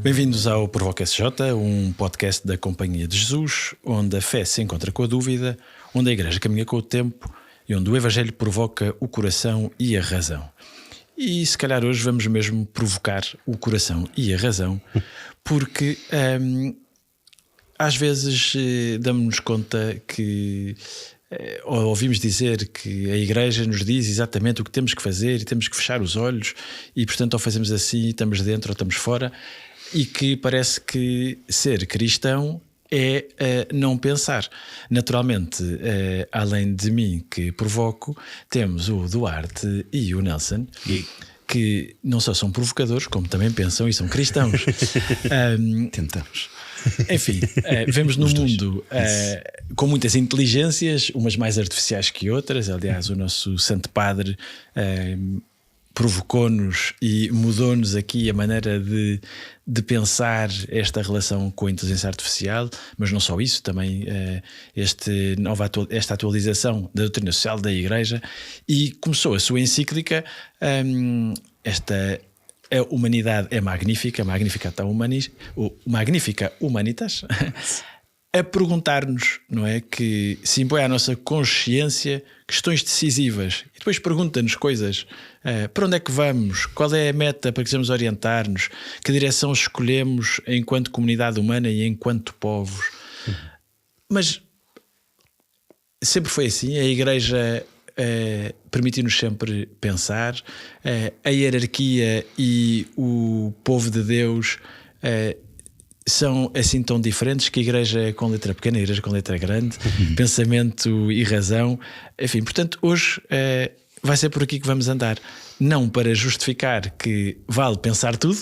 Bem-vindos ao Provoca SJ, um podcast da Companhia de Jesus, onde a fé se encontra com a dúvida, onde a Igreja caminha com o tempo e onde o Evangelho provoca o coração e a razão. E se calhar hoje vamos mesmo provocar o coração e a razão, porque às vezes damos-nos conta que ou ouvimos dizer que a Igreja nos diz exatamente o que temos que fazer e temos que fechar os olhos e portanto ou fazemos assim, estamos dentro ou estamos fora, e que parece que ser cristão é não pensar. Naturalmente, além de mim que provoco, temos o Duarte e o Nelson, que não só são provocadores, como também pensam e são cristãos. Tentamos. Enfim, vemos no mundo com muitas inteligências, umas mais artificiais que outras. Aliás, o nosso Santo Padre provocou-nos e mudou-nos aqui a maneira de pensar esta relação com a inteligência artificial, mas não só isso, também esta atualização da doutrina social da Igreja, e começou a sua encíclica, a humanidade é magnífica, Magnificat Humanitas, a perguntar-nos, não é, que se impõe à nossa consciência questões decisivas e depois pergunta-nos coisas, para onde é que vamos, qual é a meta para que quisermos orientar-nos, que direção escolhemos enquanto comunidade humana e enquanto povos. Mas sempre foi assim, a Igreja permitiu-nos sempre pensar, a hierarquia e o povo de Deus são assim tão diferentes, que a Igreja é com letra pequena, a Igreja com letra grande, pensamento e razão. Enfim, portanto, hoje vai ser por aqui que vamos andar. Não para justificar que vale pensar tudo,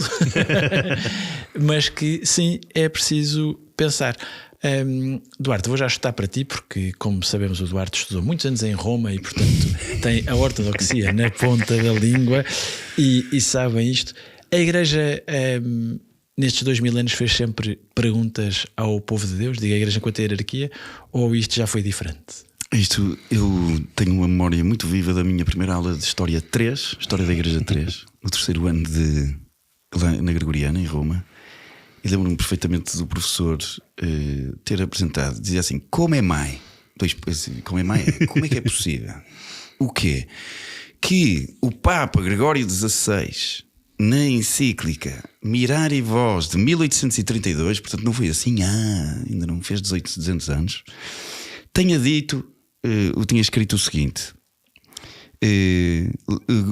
mas que sim, é preciso pensar. Duarte, vou já chutar para ti, porque como sabemos o Duarte estudou muitos anos em Roma e portanto tem a ortodoxia na ponta da língua e sabem isto. A Igreja nestes 2000 anos fez sempre perguntas ao povo de Deus, diga a Igreja enquanto a hierarquia, ou isto já foi diferente? Isto, eu tenho uma memória muito viva da minha primeira aula de História 3, História da Igreja 3, no terceiro ano lá na Gregoriana, em Roma. E lembro-me perfeitamente do professor ter apresentado, dizia assim: como é mai? Como é mai? Como é que é possível? O quê? Que o Papa Gregório XVI, na encíclica Mirari Vos de 1832, portanto não foi assim, ainda não fez 200 anos, tenha dito, tinha escrito o seguinte: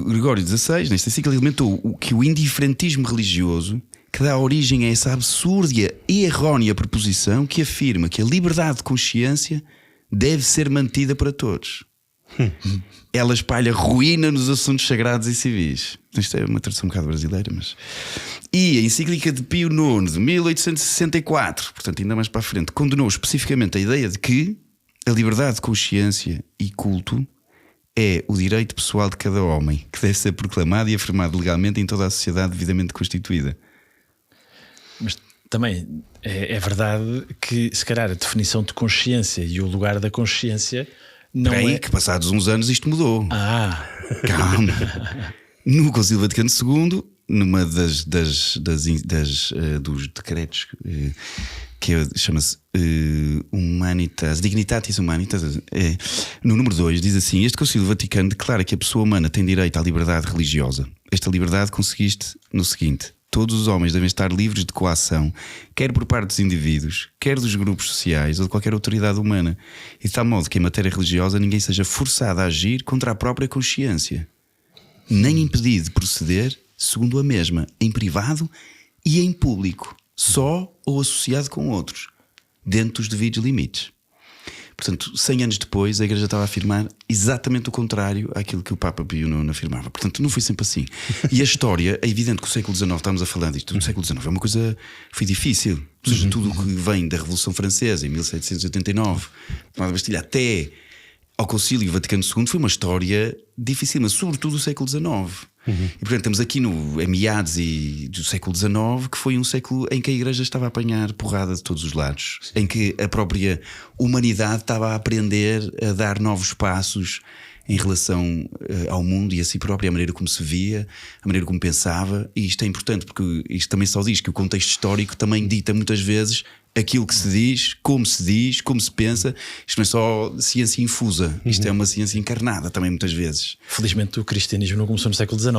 Gregório XVI, nesta encíclica, alimentou que o indiferentismo religioso que dá origem a essa absurda e errónea proposição que afirma que a liberdade de consciência deve ser mantida para todos. Ela espalha ruína nos assuntos sagrados e civis. Isto é uma tradução um bocado brasileira, mas... E a encíclica de Pio IX de 1864, portanto ainda mais para a frente, condenou especificamente a ideia de que a liberdade de consciência e culto é o direito pessoal de cada homem, que deve ser proclamado e afirmado legalmente em toda a sociedade devidamente constituída. Mas também é verdade que se calhar a definição de consciência e o lugar da consciência não é... que passados uns anos isto mudou. Calma. No Concílio Vaticano II, numa dos decretos que chama-se Dignitatis Humanitas, no número 2 diz assim: este Concílio Vaticano declara que a pessoa humana tem direito à liberdade religiosa. Esta liberdade consiste no seguinte: todos os homens devem estar livres de coação, quer por parte dos indivíduos, quer dos grupos sociais ou de qualquer autoridade humana, e de tal modo que em matéria religiosa ninguém seja forçado a agir contra a própria consciência, nem impedido de proceder segundo a mesma, em privado e em público, só ou associado com outros, dentro dos devidos limites. Portanto, 100 anos depois, a Igreja estava a afirmar exatamente o contrário àquilo que o Papa Pio IX afirmava. Portanto, não foi sempre assim. E a história, é evidente que o século XIX, estamos a falar disto, o século XIX é uma coisa, foi difícil. Ou seja, tudo o que vem da Revolução Francesa, em 1789, Tomada da Bastilha, até ao Concílio Vaticano II, foi uma história difícil, mas sobretudo o século XIX. E portanto estamos aqui em meados do século XIX, que foi um século em que a Igreja estava a apanhar porrada de todos os lados. Sim. Em que a própria humanidade estava a aprender a dar novos passos em relação ao mundo e a si próprio, a maneira como se via, a maneira como pensava. E isto é importante porque isto também só diz que o contexto histórico também dita muitas vezes aquilo que se diz, como se pensa. Isto não é só ciência infusa, isto é uma ciência encarnada também muitas vezes. Felizmente o cristianismo não começou no século XIX.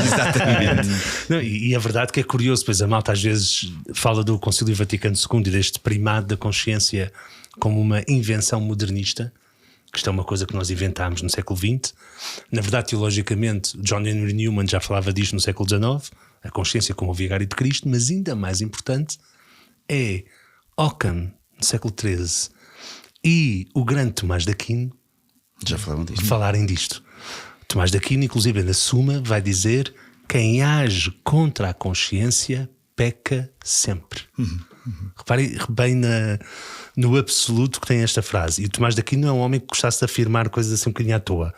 Exatamente. Não, e é verdade que é curioso, pois a malta às vezes fala do Concílio Vaticano II e deste primado da consciência como uma invenção modernista, que isto é uma coisa que nós inventámos no século XX. Na verdade, teologicamente, John Henry Newman já falava disto no século XIX, a consciência como o vigário de Cristo, mas ainda mais importante é Ockham, no século XIII, e o grande Tomás de Aquino Já falavam disto. falarem disto. Tomás de Aquino, inclusive na Suma, vai dizer: quem age contra a consciência peca sempre. Reparem bem no absoluto que tem esta frase. E o Tomás de Aquino é um homem que gostasse de afirmar coisas assim um bocadinho à toa.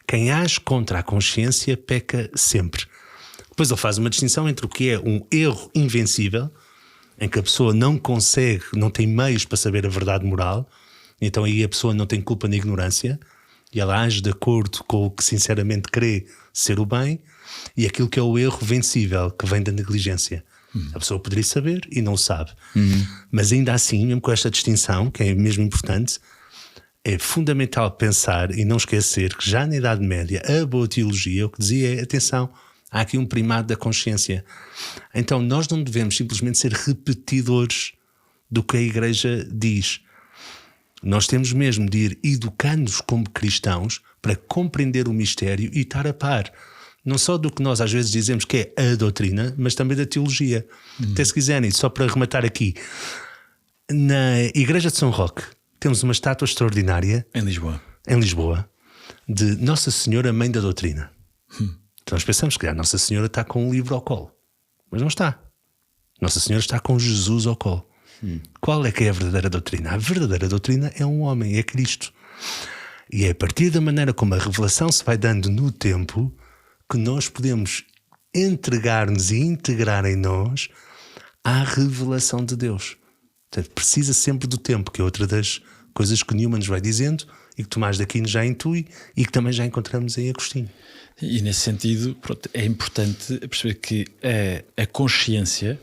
Quem age contra a consciência peca sempre. Depois ele faz uma distinção entre o que é um erro invencível, em que a pessoa não consegue, não tem meios para saber a verdade moral, então aí a pessoa não tem culpa na ignorância e ela age de acordo com o que sinceramente crê ser o bem, e aquilo que é o erro vencível, que vem da negligência. A pessoa poderia saber e não sabe. Mas ainda assim, mesmo com esta distinção, que é mesmo importante, é fundamental pensar e não esquecer que já na Idade Média a boa teologia o que dizia é: atenção, há aqui um primado da consciência. Então nós não devemos simplesmente ser repetidores do que a Igreja diz. Nós temos mesmo de ir educando-nos como cristãos para compreender o mistério e estar a par, não só do que nós às vezes dizemos que é a doutrina, mas também da teologia. Até se quiserem, só para rematar aqui, na Igreja de São Roque temos uma estátua extraordinária Em Lisboa, de Nossa Senhora Mãe da Doutrina. Então nós pensamos que a Nossa Senhora está com um livro ao colo, mas não está. Nossa Senhora está com Jesus ao colo. Qual é que é a verdadeira doutrina? A verdadeira doutrina é um homem, é Cristo. E é a partir da maneira como a revelação se vai dando no tempo que nós podemos entregar-nos e integrar em nós à revelação de Deus. Portanto, precisa sempre do tempo, que é outra das coisas que Newman nos vai dizendo e que Tomás de Aquino já intui e que também já encontramos em Agostinho. E nesse sentido, pronto, é importante perceber que a consciência,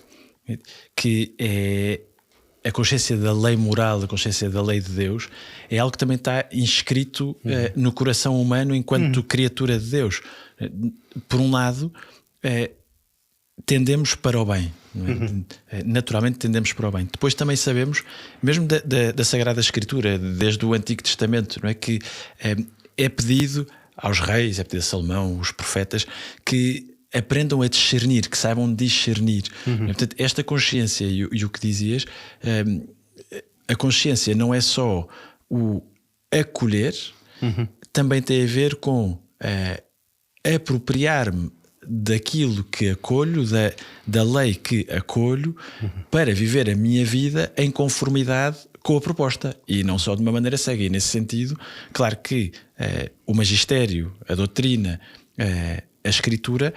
que é a consciência da lei moral, a consciência da lei de Deus, é algo que também está inscrito no coração humano enquanto criatura de Deus. Por um lado, tendemos para o bem, não é? Naturalmente tendemos para o bem. Depois também sabemos, mesmo da Sagrada Escritura, desde o Antigo Testamento, não é, que é pedido aos reis, é pedido a Salomão, os profetas, que aprendam a discernir, que saibam discernir. Portanto, esta consciência e o que dizias, a consciência não é só o acolher, também tem a ver com apropriar-me daquilo que acolho, da lei que acolho, para viver a minha vida em conformidade com a proposta, e não só de uma maneira cega. E nesse sentido, claro que o magistério, a doutrina, a escritura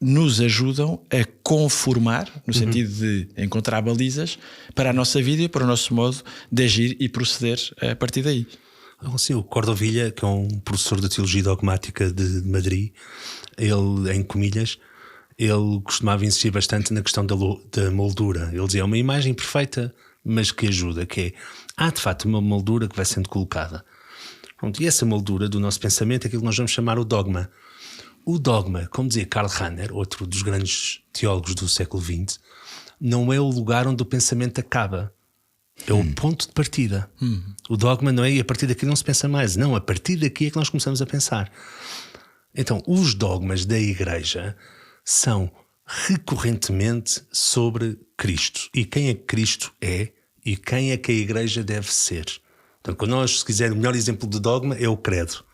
nos ajudam a conformar, no sentido de encontrar balizas para a nossa vida e para o nosso modo de agir e proceder a partir daí. Sim, o Cordovilha, que é um professor de Teologia Dogmática de Madrid, ele, em comilhas, ele costumava insistir bastante na questão da moldura. Ele dizia: é uma imagem perfeita, mas que ajuda, que é, há de facto uma moldura que vai sendo colocada. Pronto, e essa moldura do nosso pensamento é aquilo que nós vamos chamar o dogma. O dogma, como dizia Karl Rahner, outro dos grandes teólogos do século XX, não é o lugar onde o pensamento acaba. É o ponto de partida. O dogma não é e a partir daqui não se pensa mais. Não, a partir daqui é que nós começamos a pensar. Então, os dogmas da Igreja são recorrentemente sobre Cristo. E quem é que Cristo é e quem é que a Igreja deve ser. Portanto, quando nós, se quiser, o melhor exemplo de dogma é o credo.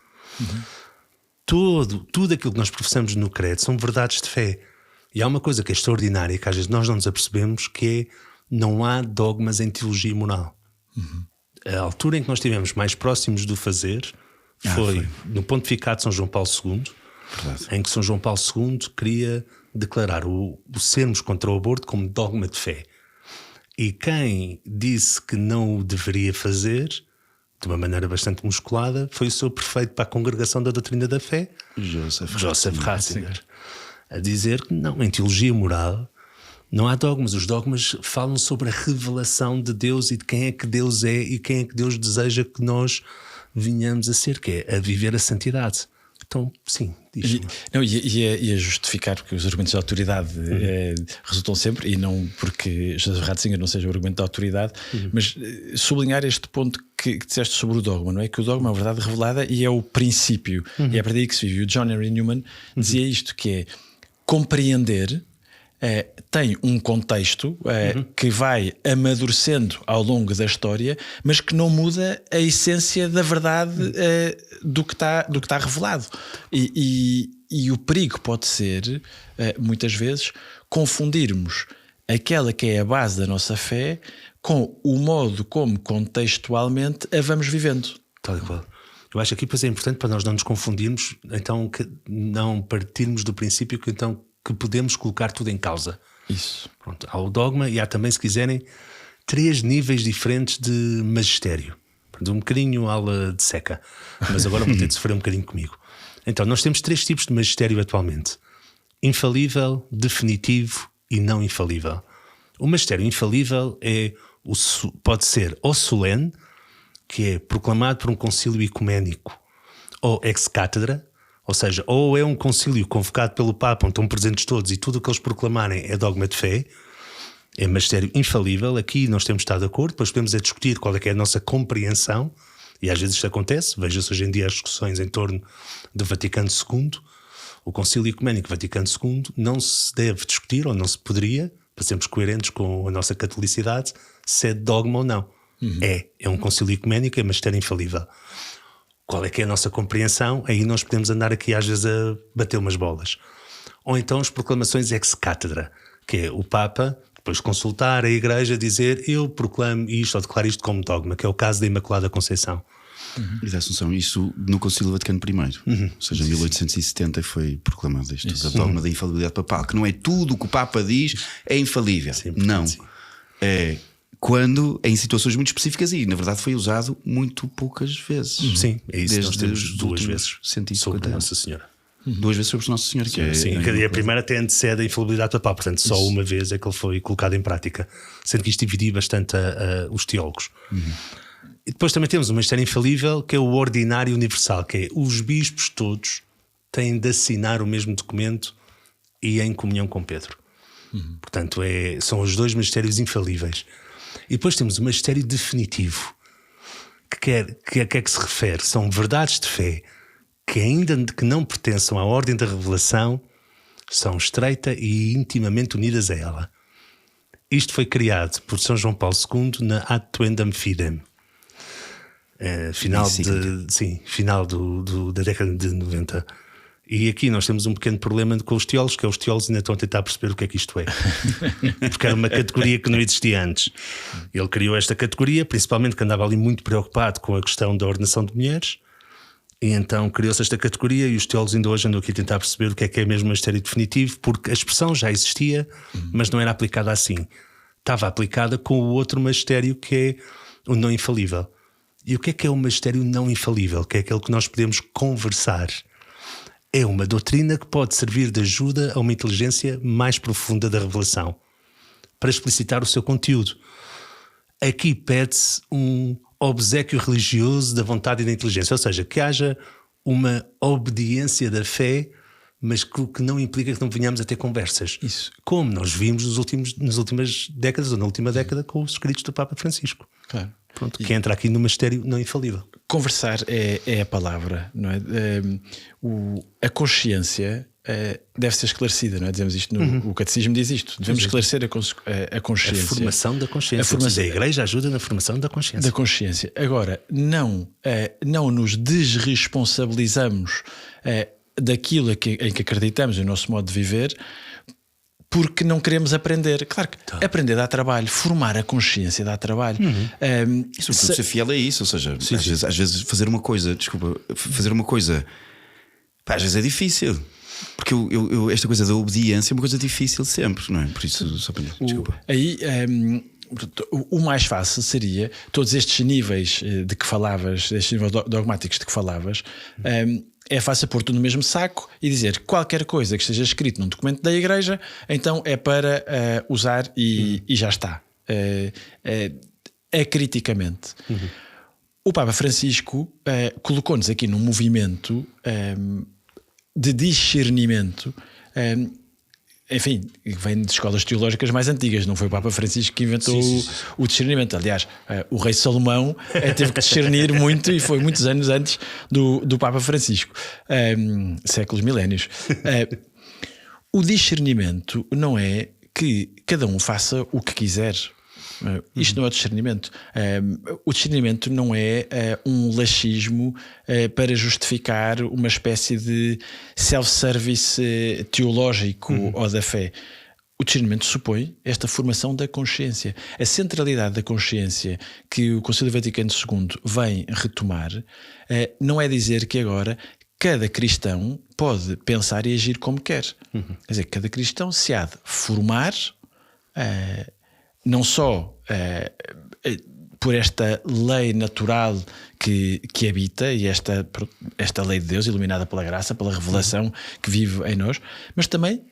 Tudo aquilo que nós professamos no credo são verdades de fé. E há uma coisa que é extraordinária, que às vezes nós não nos apercebemos, que é: não há dogmas em teologia moral. A altura em que nós estivemos mais próximos do fazer foi no pontificado de São João Paulo II, em que São João Paulo II queria declarar o sermos contra o aborto como dogma de fé. E quem disse que não o deveria fazer, de uma maneira bastante musculada, foi o seu prefeito para a Congregação da Doutrina da Fé, Joseph Ratzinger, a dizer que não, em teologia moral não há dogmas. Os dogmas falam sobre a revelação de Deus e de quem é que Deus é e quem é que Deus deseja que nós venhamos a ser, que é a viver a santidade. Então, sim, e a justificar, porque os argumentos de autoridade resultam sempre, e não porque Joseph Ratzinger não seja o argumento de autoridade, mas sublinhar este ponto que disseste sobre o dogma, não é? Que o dogma é a verdade revelada e é o princípio, e é para daí que se vive. O John Henry Newman dizia isto, que é compreender. Tem um contexto que vai amadurecendo ao longo da história, mas que não muda a essência da verdade do que está revelado. E o perigo pode ser, muitas vezes, confundirmos aquela que é a base da nossa fé com o modo como contextualmente a vamos vivendo. Tal e qual. Eu acho que aqui, pois, é importante para nós não nos confundirmos, então que não partirmos do princípio que podemos colocar tudo em causa. Isso. Pronto, há o dogma e há também, se quiserem, 3 níveis diferentes de magistério. Um bocadinho aula de seca, mas agora vou ter de sofrer um bocadinho comigo. Então, nós temos 3 tipos de magistério atualmente: infalível, definitivo e não infalível. O magistério infalível pode ser ou solene, que é proclamado por um concílio ecuménico, ou ex cátedra, ou seja, ou é um concílio convocado pelo Papa, onde estão presentes todos e tudo o que eles proclamarem é dogma de fé, é magistério infalível. Aqui nós temos de estar de acordo, depois podemos discutir qual é que é a nossa compreensão, e às vezes isto acontece. Veja-se hoje em dia as discussões em torno do Vaticano II. O Concílio Ecuménico Vaticano II não se deve discutir, ou não se poderia, para sermos coerentes com a nossa catolicidade, se é dogma ou não. É um concílio ecuménico, é magistério infalível. Qual é que é a nossa compreensão? Aí nós podemos andar aqui às vezes a bater umas bolas. Ou então as proclamações ex cátedra, que é o Papa depois consultar a Igreja, dizer eu proclamo isto ou declaro isto como dogma, que é o caso da Imaculada Conceição. E da Assunção, isso no Concílio Vaticano I, ou seja, em 1870 foi proclamado isto, o dogma da infalibilidade papal, que não é tudo o que o Papa diz é infalível. Sim, não. Sim. É quando em situações muito específicas, e na verdade foi usado muito poucas vezes. Sim, é isso. Desde nós temos 2 vezes sobre anos. Nossa Senhora. 2 vezes sobre Nossa Senhora. E a primeira até antecede a infalibilidade papal, portanto só uma vez é que ele foi colocado em prática, sendo que isto dividia bastante os teólogos. E depois também temos o magistério infalível, que é o ordinário universal, que é os bispos todos têm de assinar o mesmo documento e em comunhão com Pedro. Portanto são os 2 magistérios infalíveis. E depois temos o magistério definitivo, que a que é que se refere? São verdades de fé que, ainda que não pertençam à ordem da revelação, são estreita e intimamente unidas a ela. Isto foi criado por São João Paulo II na Adtuendam Fidem, final da década de 90. E aqui nós temos um pequeno problema com os teólogos, que é os teólogos ainda estão a tentar perceber o que é que isto é. Porque era uma categoria que não existia antes. Ele criou esta categoria, principalmente que andava ali muito preocupado com a questão da ordenação de mulheres. E então criou-se esta categoria e os teólogos ainda hoje andam aqui a tentar perceber o que é mesmo magistério definitivo, porque a expressão já existia, mas não era aplicada assim. Estava aplicada com o outro magistério, que é o não infalível. E o que é o magistério não infalível? Que é aquele que nós podemos conversar. É uma doutrina que pode servir de ajuda a uma inteligência mais profunda da revelação, para explicitar o seu conteúdo. Aqui pede-se um obséquio religioso da vontade e da inteligência, ou seja, que haja uma obediência da fé, mas que não implica que não venhamos a ter conversas. Isso. Como nós vimos nas últimas décadas, ou na última década, com os escritos do Papa Francisco. Claro. Pronto, que entra aqui no magistério não infalível. Conversar é a palavra, não é? A consciência deve ser esclarecida, não é? Dizemos isto o catecismo diz isto. Devemos esclarecer a consciência. A formação da consciência. A Igreja ajuda na formação da consciência. Da consciência. Agora, não nos desresponsabilizamos daquilo em que acreditamos, no nosso modo de viver, porque não queremos aprender. Claro que aprender dá trabalho, formar a consciência dá trabalho. E sobretudo ser fiel a isso, ou seja, às vezes fazer uma coisa, às vezes é difícil. Porque esta coisa da obediência é uma coisa difícil sempre, não é? Por isso, só para desculpa. Aí o mais fácil seria todos estes níveis de que falavas, estes níveis dogmáticos de que falavas. É fácil pôr tudo no mesmo saco e dizer qualquer coisa que esteja escrito num documento da Igreja, então é para usar e já está. Acriticamente. O Papa Francisco colocou-nos aqui num movimento de discernimento. Enfim, vem de escolas teológicas mais antigas. Não foi o Papa Francisco que inventou o discernimento. Aliás, o rei Salomão teve que discernir muito e foi muitos anos antes do Papa Francisco. Séculos, milénios. O discernimento não é que cada um faça o que quiser. Isto não é o discernimento. O discernimento não é um laxismo para justificar uma espécie de self-service teológico ou da fé. O discernimento supõe esta formação da consciência. A centralidade da consciência que o Concílio Vaticano II vem retomar não é dizer que agora cada cristão pode pensar e agir como quer. Quer dizer, cada cristão se há de formar não só por esta lei natural que habita e esta lei de Deus iluminada pela graça, pela revelação que vive em nós, mas também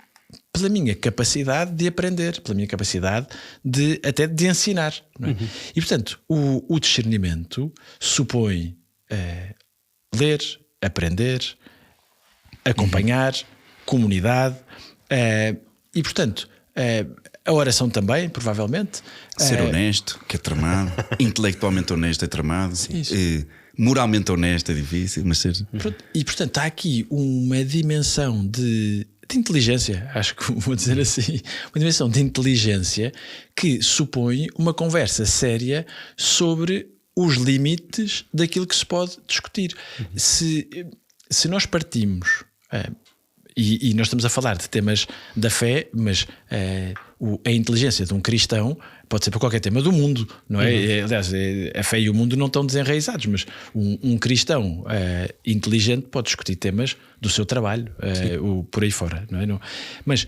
pela minha capacidade de aprender, pela minha capacidade até de ensinar. Não é? E portanto o discernimento supõe ler, aprender, acompanhar, comunidade e portanto a oração também, provavelmente. Ser honesto, que é tramado. Intelectualmente honesto é tramado. Moralmente honesto é difícil, mas ser... E portanto há aqui uma dimensão de inteligência, acho que vou dizer assim, uma dimensão de inteligência que supõe uma conversa séria sobre os limites daquilo que se pode discutir. Se nós partimos... E nós estamos a falar de temas da fé, mas a inteligência de um cristão pode ser para qualquer tema do mundo, não é? Aliás, a fé e o mundo não estão desenraizados, mas um cristão inteligente pode discutir temas do seu trabalho, por aí fora, não é? Mas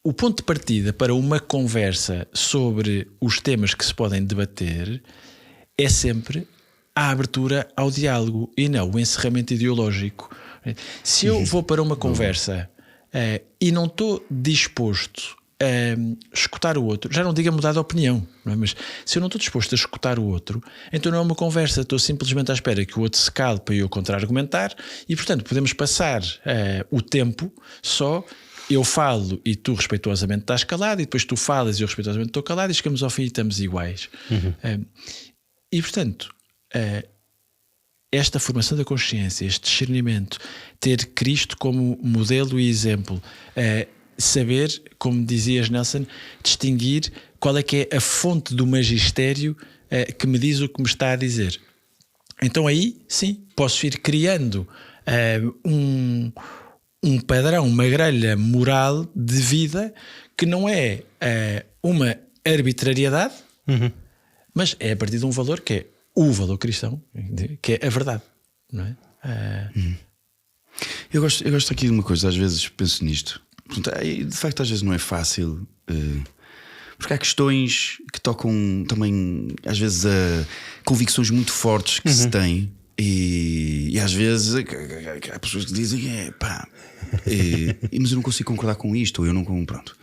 o ponto de partida para uma conversa sobre os temas que se podem debater é sempre a abertura ao diálogo e não o encerramento ideológico. Se eu vou para uma conversa e não estou disposto a escutar o outro, já não digo a mudar de opinião, não é? Mas se eu não estou disposto a escutar o outro, então não é uma conversa, estou simplesmente à espera que o outro se cale para eu contra-argumentar e, portanto, podemos passar o tempo só. Eu falo e tu respeituosamente estás calado, e depois tu falas e eu respeituosamente estou calado, e chegamos ao fim e estamos iguais. E, portanto, esta formação da consciência, este discernimento, ter Cristo como modelo e exemplo, saber, como dizias, Nelson, distinguir qual é que é a fonte do magistério que me diz o que me está a dizer. Então aí, sim, posso ir criando um padrão, uma grelha moral de vida que não é uma arbitrariedade, mas é a partir de um valor que é o valor cristão, que é a verdade, não é? Eu gosto aqui de uma coisa, às vezes penso nisto. De facto, às vezes não é fácil, porque há questões que tocam também, às vezes, a convicções muito fortes que se têm, e às vezes há pessoas que dizem mas eu não consigo concordar com isto, ou eu não. Pronto.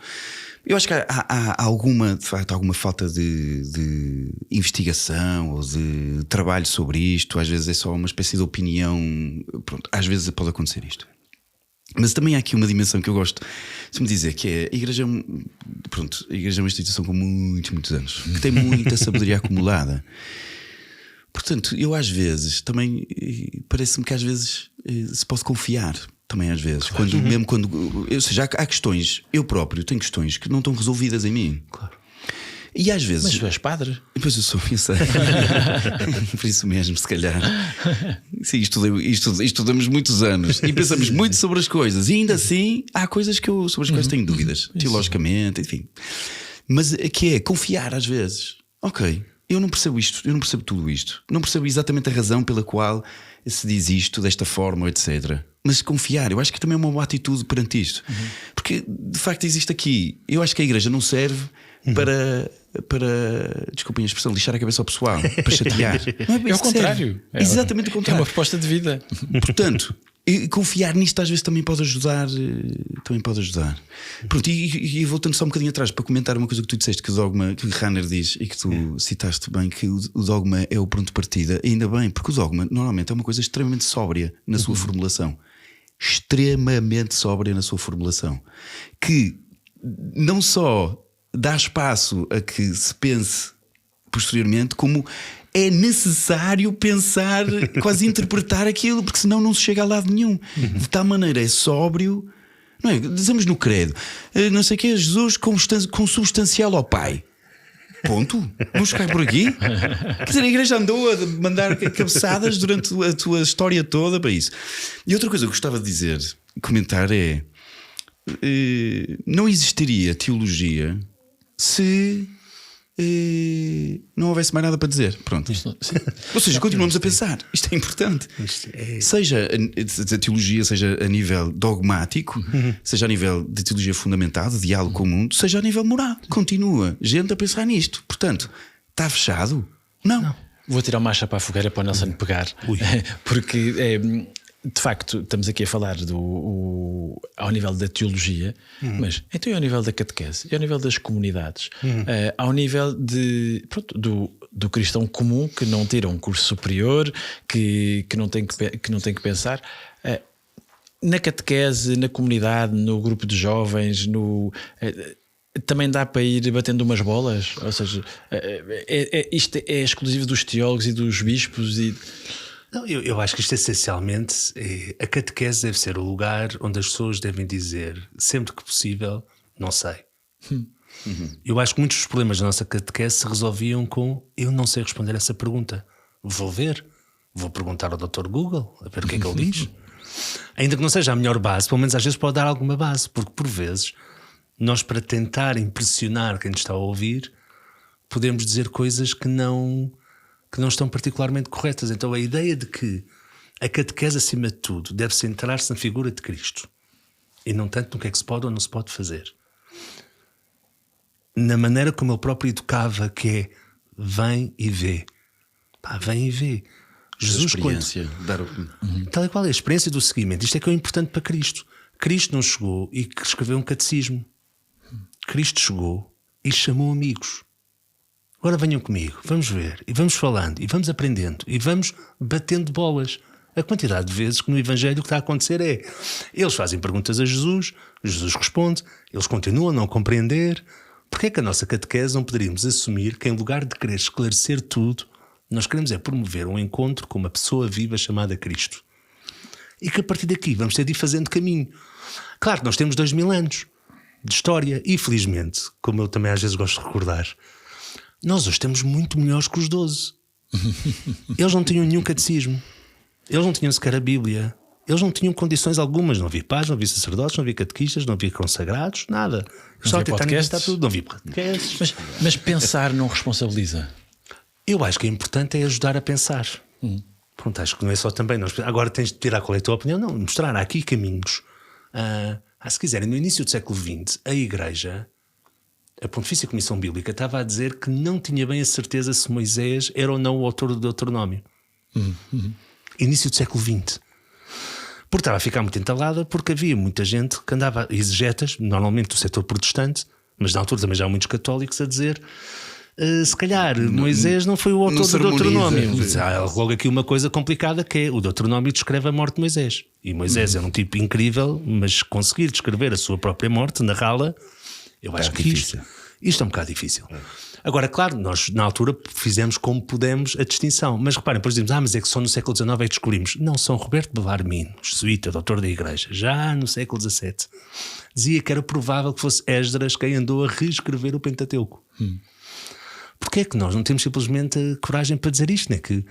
Eu acho que há alguma, de facto, alguma falta de investigação ou de trabalho sobre isto. Às vezes é só uma espécie de opinião. Pronto, às vezes pode acontecer isto. Mas também há aqui uma dimensão que eu gosto de me dizer, que é a Igreja é uma instituição com muitos anos, que tem muita sabedoria acumulada. Portanto, eu às vezes também parece-me que às vezes se pode confiar. Também às vezes, claro. Ou seja, há questões, eu próprio tenho questões que não estão resolvidas em mim. Claro. E às vezes. Mas tu és padre? Depois eu sou, eu sei. Por isso mesmo, se calhar. Sim, estudamos muitos anos e pensamos muito sobre as coisas, e ainda assim há coisas sobre as quais tenho dúvidas, teologicamente, enfim. Mas que é confiar às vezes. Ok, eu não percebo isto, eu não percebo tudo isto, não percebo exatamente a razão pela qual se diz isto desta forma, etc. Mas confiar, eu acho que também é uma boa atitude perante isto. Porque de facto existe aqui, eu acho que a Igreja não serve para desculpem a expressão, lixar a cabeça ao pessoal, para chatear. Não é bem É o isso que contrário. serve. Exatamente o É contrário. uma proposta de vida. Portanto, e confiar nisto às vezes também pode ajudar. Pronto, e voltando só um bocadinho atrás para comentar uma coisa que tu disseste, que o dogma, que o Rahner diz e que tu citaste bem, que o dogma é o ponto de partida. Ainda bem, porque o dogma normalmente é uma coisa extremamente sóbria na sua formulação. Extremamente sóbria na sua formulação. Que não só dá espaço a que se pense posteriormente, como é necessário pensar, quase interpretar aquilo, porque senão não se chega a lado nenhum. De tal maneira é sóbrio, não é? Dizemos no credo, não sei o que é Jesus consubstancial ao Pai. Ponto. Vamos ficar por aqui. Quer dizer, a igreja andou a mandar cabeçadas durante a tua história toda para isso. E outra coisa que eu gostava de dizer, comentar é: não existiria teologia se não houvesse mais nada para dizer. Pronto. Ou seja, continuamos a pensar. Isto é importante. Seja a teologia, seja a nível dogmático, seja a nível de teologia fundamentada, de diálogo com o mundo, seja a nível moral. Continua gente a pensar nisto. Portanto, está fechado? Não. Vou tirar uma acha para a fogueira para o Nelson pegar. Porque de facto estamos aqui a falar ao nível da teologia, mas então ao nível da catequese, ao nível das comunidades, ao nível do cristão comum que não tira um curso superior, que não tem que pensar. Na catequese, na comunidade, no grupo de jovens, também dá para ir batendo umas bolas. Ou seja, isto é exclusivo dos teólogos e dos bispos Não, eu acho que isto essencialmente a catequese deve ser o lugar onde as pessoas devem dizer, sempre que possível, não sei. Eu acho que muitos dos problemas da nossa catequese se resolviam com: eu não sei responder essa pergunta, vou ver, vou perguntar ao Dr. Google a ver o que é que ele diz. Ainda que não seja a melhor base, pelo menos às vezes pode dar alguma base, porque por vezes nós, para tentar impressionar quem nos está a ouvir, podemos dizer coisas que não estão particularmente corretas. Então a ideia de que a catequese, acima de tudo, deve centrar-se na figura de Cristo e não tanto no que é que se pode ou não se pode fazer, na maneira como ele próprio educava, que é: vem e vê. Vem e vê. Jesus, experiência, tal e qual é a experiência do seguimento. Isto é que é importante para Cristo. Cristo não chegou e escreveu um catecismo. Cristo chegou e chamou amigos. Agora venham comigo, vamos ver, e vamos falando, e vamos aprendendo, e vamos batendo bolas. A quantidade de vezes que no Evangelho o que está a acontecer é: eles fazem perguntas a Jesus, Jesus responde, eles continuam a não compreender. Porquê é que a nossa catequese não poderíamos assumir que, em lugar de querer esclarecer tudo, nós queremos é promover um encontro com uma pessoa viva chamada Cristo? E que a partir daqui vamos ter de ir fazendo caminho. Claro que nós temos 2000 anos de história e, felizmente, como eu também às vezes gosto de recordar, nós hoje estamos muito melhores que os 12. Eles não tinham nenhum catecismo, eles não tinham sequer a Bíblia, eles não tinham condições algumas. Não havia pais, não havia sacerdotes, não havia catequistas, não havia consagrados, nada. Só tentar inventar tudo, não havia podcasts. Mas pensar não responsabiliza. Eu acho que é importante ajudar a pensar. Pronto, acho que não é só também. Agora tens de tirar qual é a tua opinião. Não, mostrar aqui caminhos. Se quiserem, no início do século XX, a Igreja, a Pontifícia Comissão Bíblica, estava a dizer que não tinha bem a certeza se Moisés era ou não o autor do Deuteronômio. Início do século XX. Porque estava a ficar muito entalada, porque havia muita gente que andava, exegetas, normalmente do setor protestante, mas na altura também já há muitos católicos, a dizer: se calhar Moisés não foi o autor do Deuteronômio. Há logo aqui uma coisa complicada, que é: o Deuteronômio descreve a morte de Moisés. E Moisés é um tipo incrível, mas conseguir descrever a sua própria morte, narrá-la, eu acho que isto é um bocado difícil. Agora, claro, nós na altura fizemos como pudemos a distinção. Mas reparem, depois dizemos: mas é que só no século XIX é que descobrimos. Não, São Roberto Bellarmino, jesuíta, doutor da Igreja, já no século XVII, dizia que era provável que fosse Esdras quem andou a reescrever o Pentateuco. Porquê é que nós não temos simplesmente a coragem para dizer isto? Não é que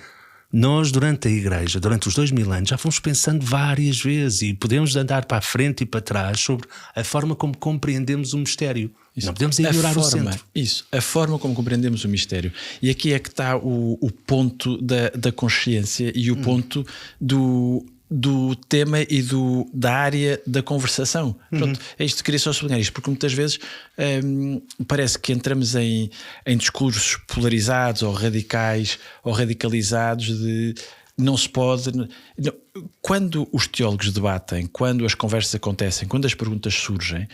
nós, durante a Igreja, durante os 2000 anos, já fomos pensando várias vezes e podemos andar para a frente e para trás sobre a forma como compreendemos o mistério. Não podemos ignorar o centro. Isso, a forma como compreendemos o mistério. E aqui é que está o ponto da consciência e o ponto do do tema e da área da conversação. Pronto, é isto, queria só sublinhar isto, porque muitas vezes parece que entramos em discursos polarizados ou radicais ou radicalizados de não se pode. Não. Quando os teólogos debatem, quando as conversas acontecem, quando as perguntas surgem,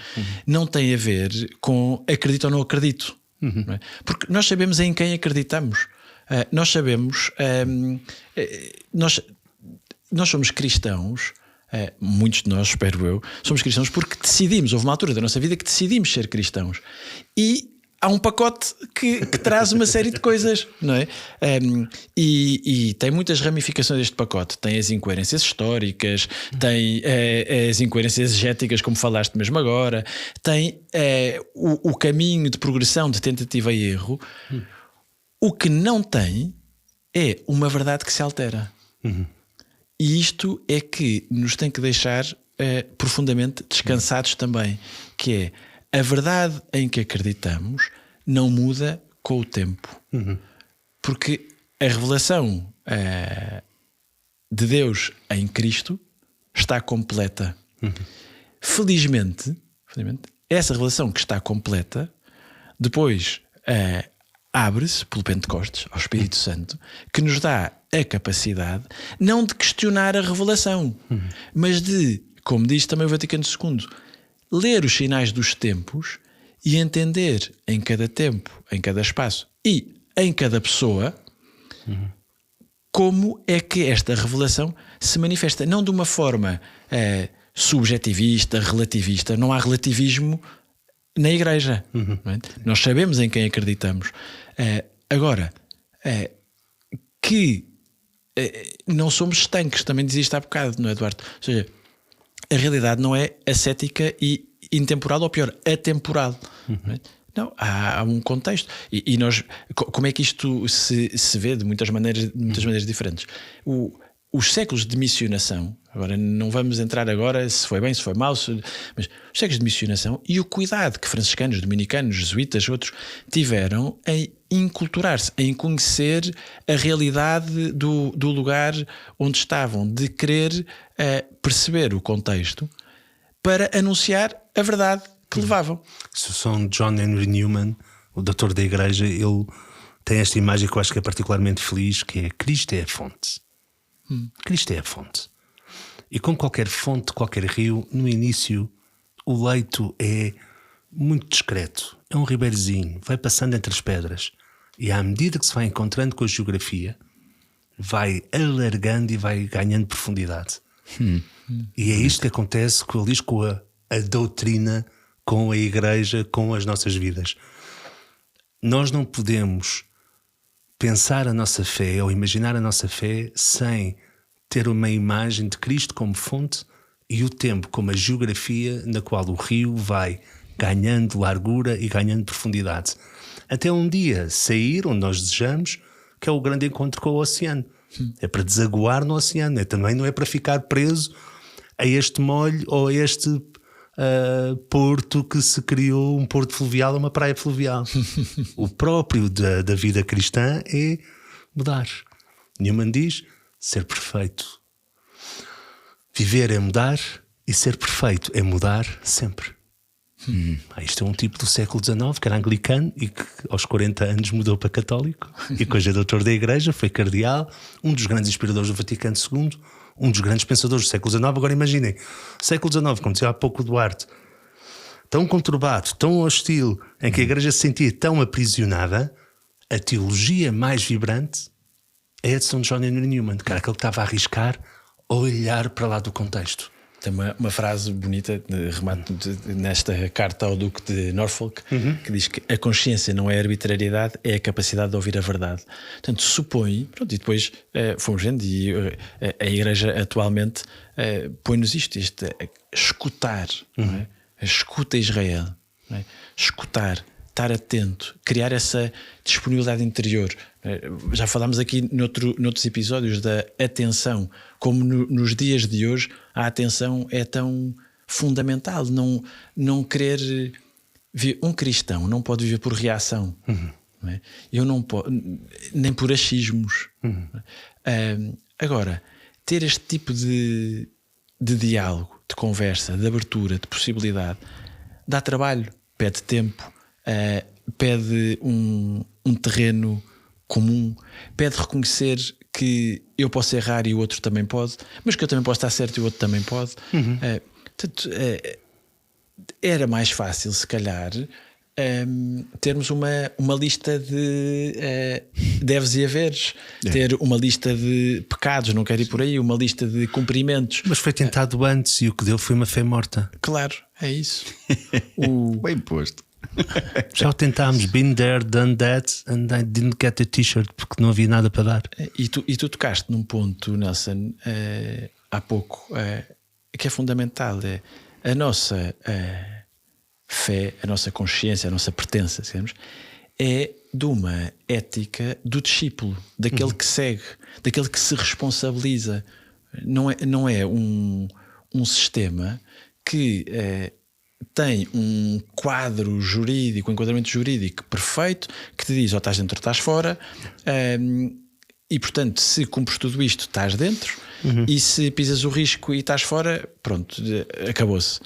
não tem a ver com acredito ou não acredito. Não é? Porque nós sabemos em quem acreditamos. Nós sabemos. Nós somos cristãos, muitos de nós, espero eu, somos cristãos porque decidimos, houve uma altura da nossa vida que decidimos ser cristãos. E há um pacote que traz uma série de coisas, não é? E tem muitas ramificações este pacote. Tem as incoerências históricas, tem as incoerências exegéticas, como falaste mesmo agora, tem o caminho de progressão de tentativa e erro. O que não tem é uma verdade que se altera. E isto é que nos tem que deixar profundamente descansados também, que é a verdade em que acreditamos não muda com o tempo. Porque a revelação de Deus em Cristo está completa. Felizmente, essa revelação que está completa depois abre-se pelo Pentecostes ao Espírito Santo, que nos dá a capacidade não de questionar a revelação, mas de, como diz também o Vaticano II, ler os sinais dos tempos e entender em cada tempo, em cada espaço e em cada pessoa como é que esta revelação se manifesta, não de uma forma subjetivista, relativista. Não há relativismo na Igreja. Não é? Nós sabemos em quem acreditamos. Agora, que não somos estanques, também dizia isto há bocado, não é, Eduardo? Ou seja, a realidade não é ascética e intemporal, ou pior, atemporal. Não é? Não, há um contexto. E nós, como é que isto se vê de muitas maneiras diferentes? Os séculos de missionação, agora não vamos entrar agora se foi bem, se foi mal, mas os séculos de missionação e o cuidado que franciscanos, dominicanos, jesuítas, outros tiveram em inculturar-se, em conhecer a realidade do lugar onde estavam, de querer perceber o contexto para anunciar a verdade que levavam. São John Henry Newman, o doutor da Igreja, ele tem esta imagem que eu acho que é particularmente feliz, que é Cristo é a fonte. Cristo é a fonte. E como qualquer fonte, qualquer rio, no início o leito é muito discreto. É um ribeirozinho, vai passando entre as pedras. E à medida que se vai encontrando com a geografia, vai alargando e vai ganhando profundidade. E é isto que acontece com a doutrina, com a Igreja, com as nossas vidas. Nós não podemos pensar a nossa fé ou imaginar a nossa fé sem ter uma imagem de Cristo como fonte e o tempo como a geografia na qual o rio vai ganhando largura e ganhando profundidade. Até um dia sair onde nós desejamos, que é o grande encontro com o oceano. É para desaguar no oceano, também não é para ficar preso a este molho ou a este porto que se criou, um porto fluvial ou uma praia fluvial. O próprio da vida cristã é mudar. Newman diz: ser perfeito. Viver é mudar e ser perfeito é mudar sempre. Isto é um tipo do século XIX que era anglicano e que aos 40 anos mudou para católico e que hoje é doutor da Igreja, foi cardeal, um dos grandes inspiradores do Vaticano II, um dos grandes pensadores do século XIX. Agora imaginem, século XIX, como dizia há pouco o Duarte, tão conturbado, tão hostil, em que a Igreja se sentia tão aprisionada, a teologia mais vibrante é a de São John Henry Newman, que era aquele que estava a arriscar olhar para lá do contexto. Tem uma frase bonita de remate nesta carta ao Duque de Norfolk, que diz que a consciência não é a arbitrariedade, é a capacidade de ouvir a verdade. Portanto, supõe, pronto, e depois fomos vendo, e a Igreja atualmente põe-nos isto escutar, não é? Escuta Israel, não é? Escutar, estar atento, criar essa disponibilidade interior. Já falámos aqui noutros episódios da atenção, como nos dias de hoje a atenção é tão fundamental. Não querer um cristão não pode viver por reação. Não é? Eu não posso, nem por achismos. Agora, ter este tipo de diálogo, de conversa, de abertura, de possibilidade, dá trabalho, pede tempo, pede um terreno comum, pede reconhecer que eu posso errar e o outro também pode, mas que eu também posso estar certo e o outro também pode. Portanto, era mais fácil, se calhar, termos uma lista de deves e haveres, ter uma lista de pecados, não quero ir por aí, uma lista de cumprimentos. Mas foi tentado antes e o que deu foi uma fé morta. Claro, é isso. Bem posto. Já o tentámos, been there, done that, and I didn't get a t-shirt porque não havia nada para dar. E tu tocaste num ponto, Nelson, há pouco, que é fundamental. É a nossa fé, a nossa consciência, a nossa pertença, digamos, é de uma ética do discípulo, daquele que segue, daquele que se responsabiliza. Não é um sistema que tem um quadro jurídico, um enquadramento jurídico perfeito, que te diz ou estás dentro ou estás fora, e portanto, se cumpres tudo isto, estás dentro, e se pisas o risco e estás fora, pronto, acabou-se.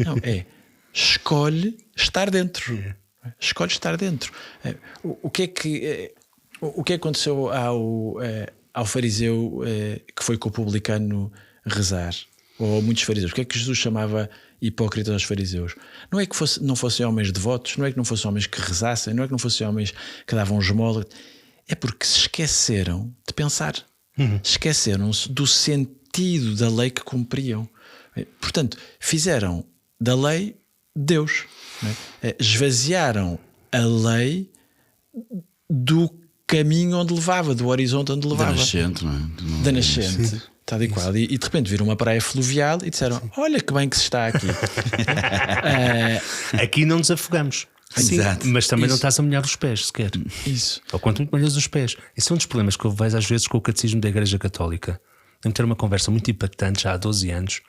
Não, escolhe estar dentro. Escolhe estar dentro. O que é que aconteceu ao fariseu que foi com o publicano rezar? Ou muitos fariseus? O que é que Jesus chamava hipócritas aos fariseus? Não é que não fossem homens devotos, não é que não fossem homens que rezassem, não é que não fossem homens que davam esmola. É porque se esqueceram de pensar. Esqueceram-se do sentido da lei que cumpriam. Portanto, fizeram da lei Deus. Esvaziaram a lei do caminho onde levava, do horizonte onde levava. Da nascente, não é? Da nascente. Está adequado. E de repente viram uma praia fluvial e disseram: olha que bem que se está aqui. Aqui não nos afogamos. Sim, exato. Mas também não estás a molhar os pés sequer. Isso. Ou quanto muito molhas os pés. Esse é um dos problemas que eu vejo às vezes com o catecismo da Igreja Católica. Tenho que ter uma conversa muito impactante já há 12 anos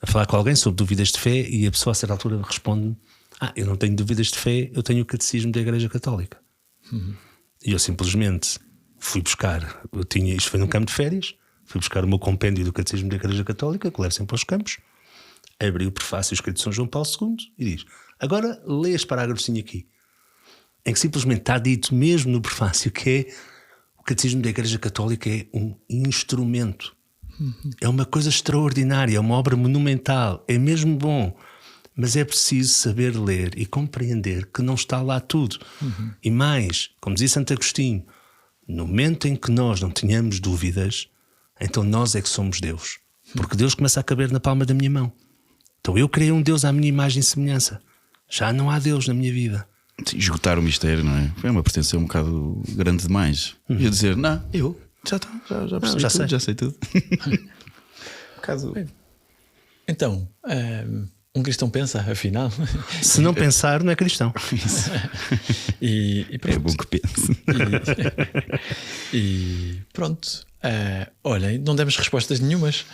a falar com alguém sobre dúvidas de fé e a pessoa a certa altura responde-me: eu não tenho dúvidas de fé, eu tenho o catecismo da Igreja Católica. E eu simplesmente fui buscar, isto foi num campo de férias, fui buscar o meu compêndio do catecismo da Igreja Católica, que levo sempre aos campos, abri o prefácio escrito de São João Paulo II e diz: agora lê este parágrafozinho aqui, em que simplesmente está dito mesmo no prefácio que é o catecismo da Igreja Católica é um instrumento. É uma coisa extraordinária, é uma obra monumental, é mesmo bom, mas é preciso saber ler e compreender que não está lá tudo. E mais, como dizia Santo Agostinho, no momento em que nós não tenhamos dúvidas, então nós é que somos Deus, porque Deus começa a caber na palma da minha mão. Então eu criei um Deus à minha imagem e semelhança. Já não há Deus na minha vida. Sim, esgotar o mistério, não é? Foi uma pretensão um bocado grande demais. E eu dizer: não, eu já percebi tudo, já sei tudo. Então, um cristão pensa, afinal. Se não pensar, não é cristão. E pronto. É bom que pense. E pronto. Olhem, não demos respostas nenhumas.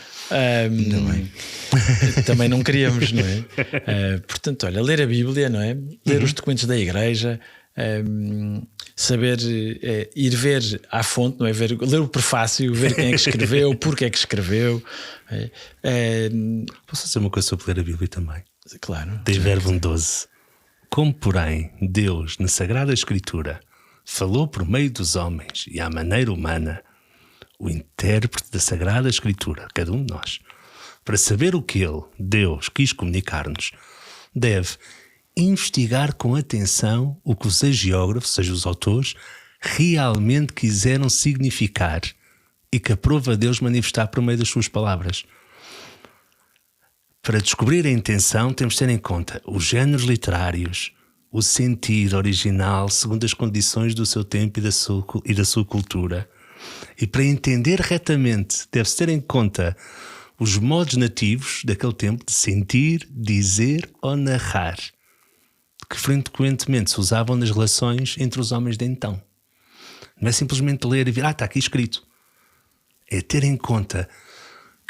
Também não queríamos, não é? Portanto, olha, ler a Bíblia, não é? Ler os documentos da Igreja, saber ir ver à fonte, não é? Ler o prefácio, ver quem é que escreveu, porque é que escreveu. Posso dizer uma coisa sobre ler a Bíblia também? Claro. Tem Verbo 12. Como, porém, Deus, na Sagrada Escritura, falou por meio dos homens e à maneira humana, o intérprete da Sagrada Escritura, cada um de nós, para saber o que ele, Deus, quis comunicar-nos, deve investigar com atenção o que os hagiógrafos, ou seja, os autores, realmente quiseram significar e que aprova Deus manifestar por meio das suas palavras. Para descobrir a intenção, temos de ter em conta os géneros literários, o sentido original segundo as condições do seu tempo e da sua cultura. E para entender retamente, deve-se ter em conta os modos nativos daquele tempo de sentir, dizer ou narrar, que frequentemente se usavam nas relações entre os homens de então. Não é simplesmente ler e ver: está aqui escrito. É ter em conta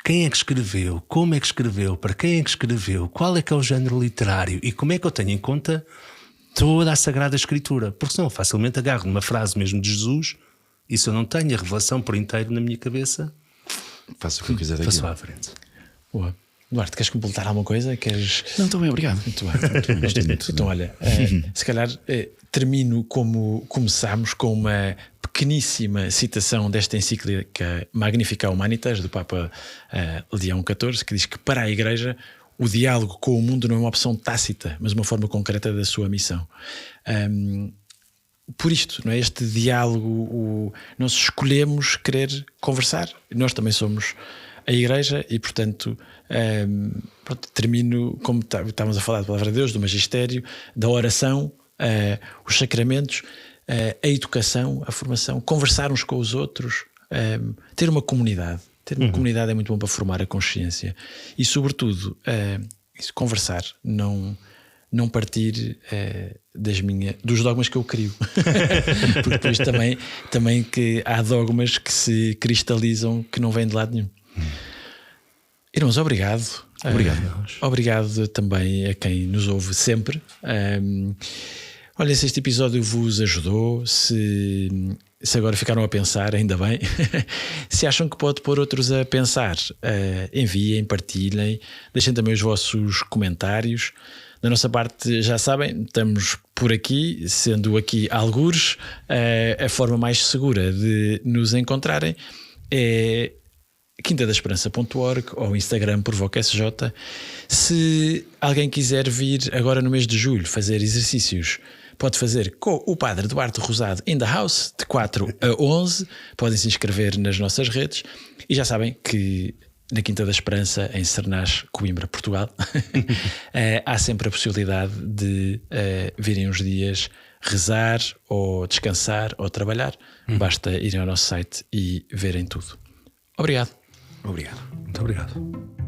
quem é que escreveu, como é que escreveu, para quem é que escreveu, qual é que é o género literário e como é que eu tenho em conta toda a Sagrada Escritura. Porque senão facilmente agarro numa frase mesmo de Jesus e se eu não tenho a revelação por inteiro na minha cabeça, Faço o que eu quiser Passo daquilo. à frente. Boa. Duarte, queres completar alguma coisa? Queres... Não, estou bem, obrigado. Muito bem. Gostei muito. Então, olha, se calhar termino como começámos, com uma pequeníssima citação desta encíclica Magnificat Humanitas, do Papa Leão XIV, que diz que para a Igreja o diálogo com o mundo não é uma opção tácita, mas uma forma concreta da sua missão. Por isto, não é? Este diálogo, nós escolhemos querer conversar, nós também somos a Igreja e, portanto, pronto, termino como estávamos a falar da Palavra de Deus, do magistério, da oração, os sacramentos, a educação, a formação, conversar uns com os outros, ter uma comunidade. Ter uma comunidade é muito bom para formar a consciência e, sobretudo, conversar, não partir dos dogmas que eu crio. Porque depois também que há dogmas que se cristalizam que não vêm de lado nenhum. Irmãos, obrigado. Obrigado também a quem nos ouve sempre. Olha, se este episódio vos ajudou, se agora ficaram a pensar, ainda bem. Se acham que pode pôr outros a pensar, enviem, partilhem, deixem também os vossos comentários. Da nossa parte, já sabem, estamos por aqui, sendo aqui algures, a forma mais segura de nos encontrarem é quintadasperança.org ou Instagram ProvocaSJ. Se alguém quiser vir agora no mês de julho fazer exercícios, pode fazer com o Padre Duarte Rosado in the house, de 4 a 11. Podem se inscrever nas nossas redes. E já sabem que na Quinta da Esperança, em Sernás, Coimbra, Portugal, há sempre a possibilidade de virem uns dias rezar ou descansar ou trabalhar. Basta irem ao nosso site e verem tudo. Obrigado. Obrigado. Muito obrigado.